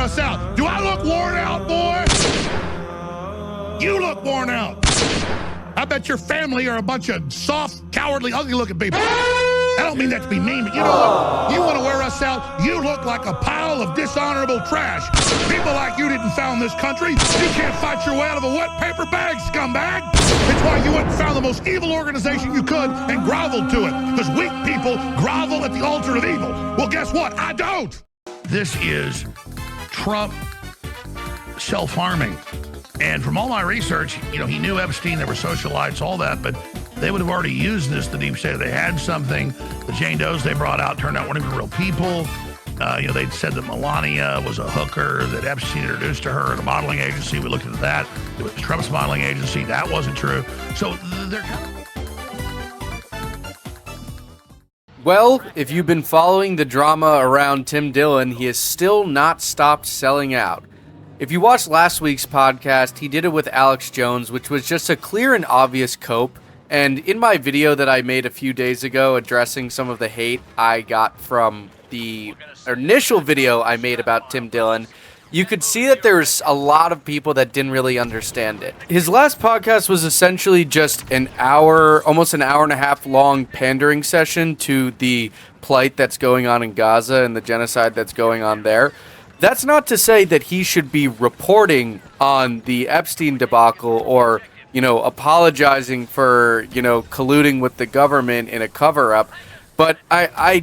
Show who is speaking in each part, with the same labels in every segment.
Speaker 1: us out. Do I look worn out, boy? You look worn out. I bet your family are a bunch of soft, cowardly, ugly-looking people. I don't mean that to be mean, but you know what? You want to wear us out? You look like a pile of dishonorable trash. People like you didn't found this country. You can't fight your way out of a wet paper bag, scumbag. It's why you went and found the most evil organization you could and groveled to it. Because weak people grovel at the altar of evil. Well, guess what? I don't. This is Trump self-harming. And from all my research, you know, he knew Epstein, there were socialites, all that, but they would have already used this, the deep state. They had something. The Jane Does they brought out turned out weren't even real people. They'd said that Melania was a hooker, that Epstein introduced to her at a modeling agency. We looked into that. It was Trump's modeling agency. That wasn't true. So they're kind of...
Speaker 2: Well, if you've been following the drama around Tim Dillon, he has still not stopped selling out. If you watched last week's podcast, he did it with Alex Jones, which was just a clear and obvious cope. And in my video that I made a few days ago addressing some of the hate I got from the initial video I made about Tim Dillon, you could see that there's a lot of people that didn't really understand it. His last podcast was essentially just an hour, almost an hour and a half long pandering session to the plight that's going on in Gaza and the genocide that's going on there. That's not to say that he should be reporting on the Epstein debacle or, you know, apologizing for, you know, colluding with the government in a cover-up. But I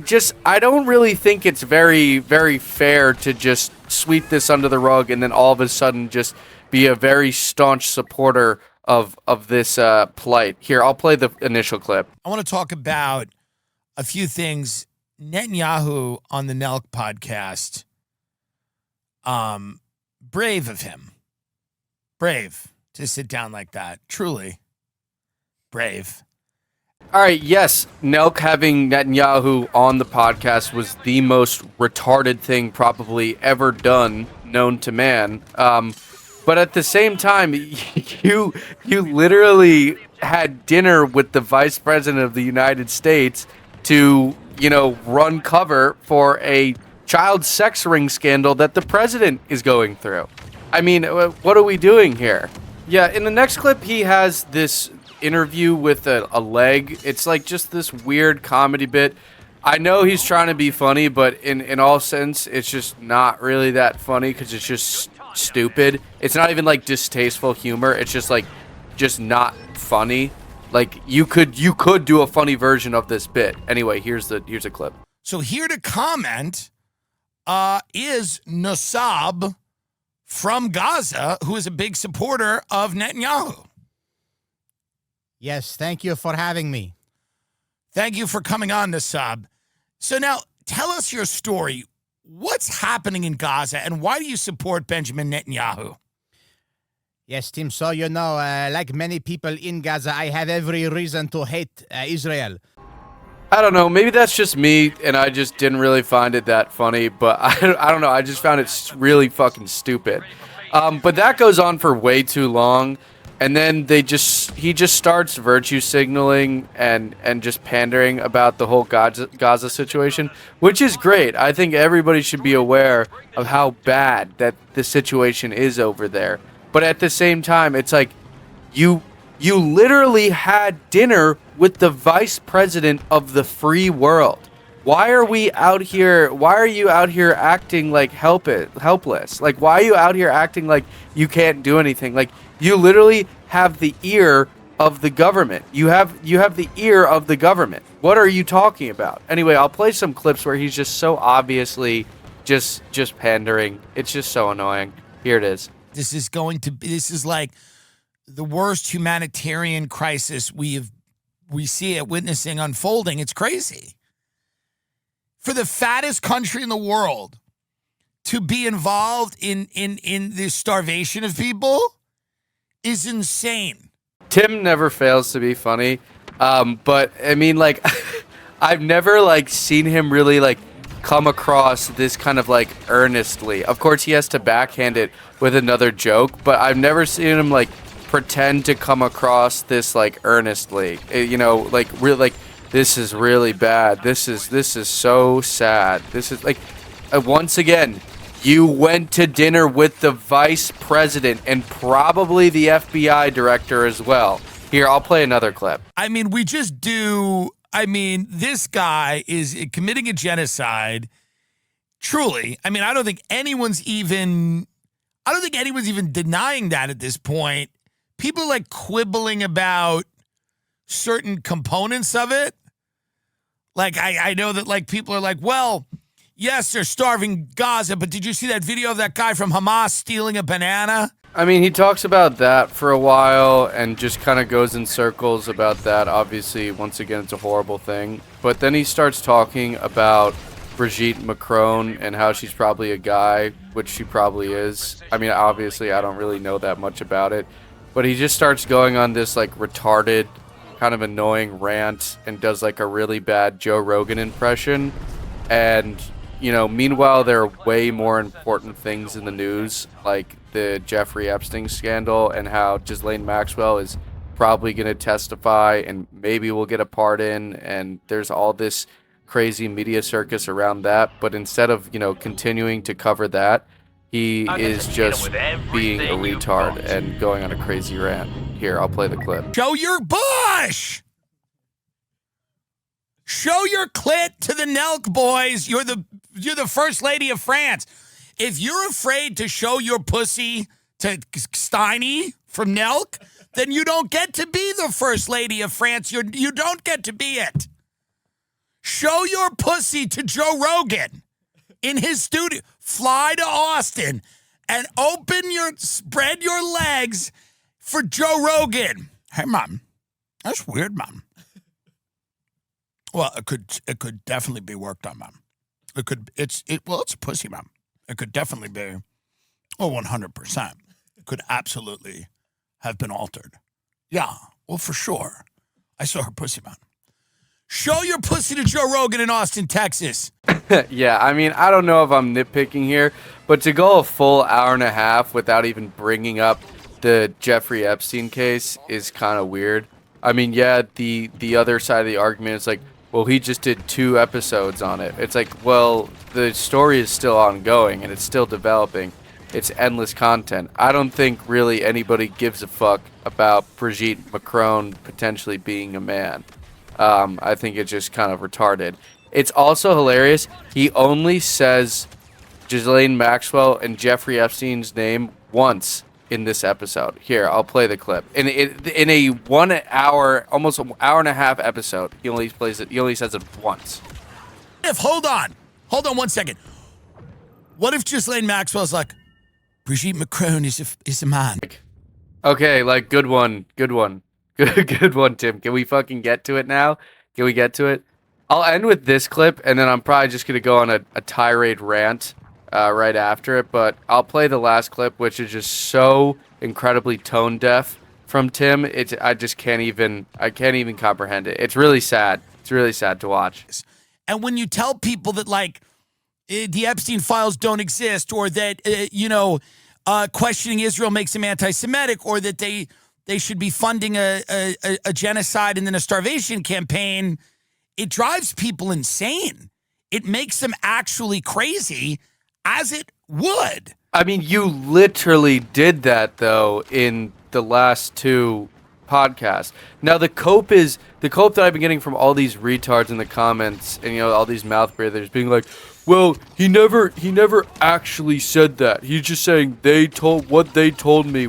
Speaker 2: don't really think it's very, very fair to just sweep this under the rug and then all of a sudden just be a very staunch supporter of this plight. Here, I'll play the initial clip.
Speaker 3: I want to talk about a few things. Netanyahu on the Nelk podcast, brave of him. Brave to sit down like that. Truly brave.
Speaker 2: All right, yes, Nelk having Netanyahu on the podcast was the most retarded thing probably ever done, known to man. But at the same time, you literally had dinner with the Vice President of the United States to, you know, run cover for a child sex ring scandal that the president is going through. I mean, what are we doing here? Yeah, in the next clip, he has this interview with a leg. It's like just this weird comedy bit. I know he's trying to be funny, but in all sense, it's just not really that funny because it's just stupid. It's not even like distasteful humor. It's just like just not funny. Like you could do a funny version of this bit. Anyway, here's a clip.
Speaker 3: So here to comment is Nassab from Gaza, who is a big supporter of Netanyahu.
Speaker 4: Yes, thank you for having me.
Speaker 3: Thank you for coming on, Nassab. So now, tell us your story. What's happening in Gaza, and why do you support Benjamin Netanyahu?
Speaker 4: Yes, Tim, so you know, like many people in Gaza, I have every reason to hate Israel.
Speaker 2: I don't know, maybe that's just me, and I just didn't really find it that funny, but I don't know, I just found it really fucking stupid. But that goes on for way too long. And then he just starts virtue signaling and just pandering about the whole Gaza situation, which is great. I think everybody should be aware of how bad that the situation is over there. But at the same time, it's like you literally had dinner with the vice president of the free world. Why are you out here acting like helpless? Like, why are you out here acting like you can't do anything? Like, you literally have the ear of the government. You have the ear of the government. What are you talking about? Anyway, I'll play some clips where he's just so obviously just pandering. It's just so annoying. Here it is.
Speaker 3: This is like the worst humanitarian crisis we see it witnessing unfolding. It's crazy. For the fattest country in the world to be involved in the starvation of people is insane.
Speaker 2: Tim never fails to be funny, but I mean, like, I've never like seen him really like come across this kind of like earnestly. Of course, he has to backhand it with another joke, but I've never seen him like pretend to come across this like earnestly. You know, like really like this is really bad. This is so sad. This is like once again. You went to dinner with the vice president and probably the FBI director as well. Here, I'll play another clip.
Speaker 3: I mean, this guy is committing a genocide. Truly. I mean, I don't think anyone's even denying that at this point. People are like quibbling about certain components of it. Like, I know that like people are like, well, yes, they're starving Gaza, but did you see that video of that guy from Hamas stealing a banana?
Speaker 2: I mean, he talks about that for a while and just kind of goes in circles about that. Obviously, once again, it's a horrible thing. But then he starts talking about Brigitte Macron and how she's probably a guy, which she probably is. I mean, obviously, I don't really know that much about it. But he just starts going on this, like, retarded, kind of annoying rant and does, like, a really bad Joe Rogan impression. And, you know, meanwhile, there are way more important things in the news, like the Jeffrey Epstein scandal and how Ghislaine Maxwell is probably going to testify and maybe will get a pardon. And there's all this crazy media circus around that. But instead of, you know, continuing to cover that, he is just being a retard and going on a crazy rant. Here, I'll play the clip.
Speaker 3: Show your bush! Show your clit to the Nelk boys. You're the first lady of France. If you're afraid to show your pussy to Steiny from Nelk, then you don't get to be the first lady of France. You don't get to be it. Show your pussy to Joe Rogan in his studio. Fly to Austin and spread your legs for Joe Rogan. Hey, Mom, that's weird, Mom. Well, it could definitely be worked on, Mom. It's a pussy, Mom. It could definitely be, 100%. It could absolutely have been altered. Yeah, well, for sure. I saw her pussy, Mom. Show your pussy to Joe Rogan in Austin, Texas.
Speaker 2: Yeah, I mean, I don't know if I'm nitpicking here, but to go a full hour and a half without even bringing up the Jeffrey Epstein case is kind of weird. I mean, yeah, the other side of the argument is like, well, he just did 2 episodes on it. It's like, well, the story is still ongoing and it's still developing. It's endless content. I don't think really anybody gives a fuck about Brigitte Macron potentially being a man. I think it's just kind of retarded. It's also hilarious. He only says Ghislaine Maxwell and Jeffrey Epstein's name once in this episode. Here, I'll play the clip. In a 1 hour, almost an hour and a half episode, he only plays it. He only says it once.
Speaker 3: Hold on 1 second. What if Ghislaine Maxwell's like, Brigitte Macron is a man?
Speaker 2: Okay, like good one, good one, good one, Tim. Can we fucking get to it now? Can we get to it? I'll end with this clip, and then I'm probably just gonna go on a tirade rant right after it. But I'll play the last clip, which is just so incredibly tone deaf from Tim. I can't even comprehend it. It's really sad. It's really sad to watch.
Speaker 3: And when you tell people that like the Epstein files don't exist, or that questioning Israel makes them anti-Semitic, or that they should be funding a genocide and then a starvation campaign, it drives people insane. It makes them actually crazy, as it would.
Speaker 2: I mean, you literally did that, though, in the last 2 podcasts. Now, the cope that I've been getting from all these retards in the comments and, all these mouth breathers being like, well, he never actually said that. He's just saying what they told me.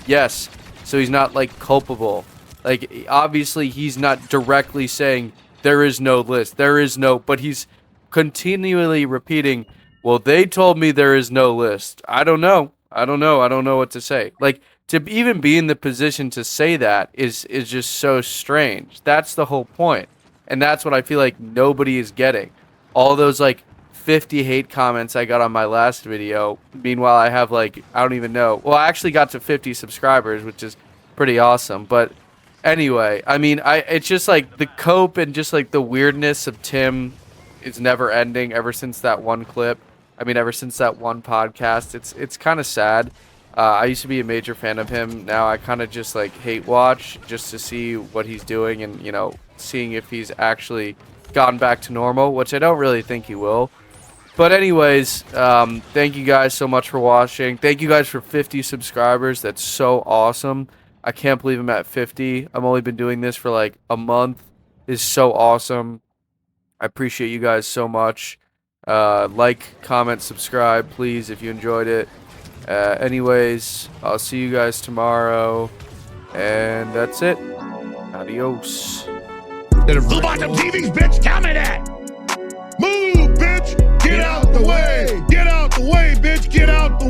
Speaker 2: Yes. So he's not, like, culpable. Like, obviously, he's not directly saying there is no list. But he's continually repeating, well, they told me there is no list. I don't know. I don't know what to say. Like, to even be in the position to say that is just so strange. That's the whole point. And that's what I feel like nobody is getting. All those, like, 50 hate comments I got on my last video. Meanwhile, I have, like, I don't even know. Well, I actually got to 50 subscribers, which is pretty awesome. But anyway, I mean, it's just, like, the cope and just, like, the weirdness of Tim is never ending ever since that one clip. I mean, ever since that one podcast. It's kind of sad. I used to be a major fan of him. Now I kind of just, like, hate watch just to see what he's doing and, seeing if he's actually gone back to normal, which I don't really think he will. But anyways, thank you guys so much for watching. Thank you guys for 50 subscribers. That's so awesome. I can't believe I'm at 50. I've only been doing this for like a month. It's so awesome. I appreciate you guys so much. Like, comment, subscribe, please, if you enjoyed it. Anyways, I'll see you guys tomorrow. And that's it. Adios.
Speaker 1: Who bought them TVs, bitch? Tell me that. Move, bitch. Get out the way. Get out the way, bitch. Get out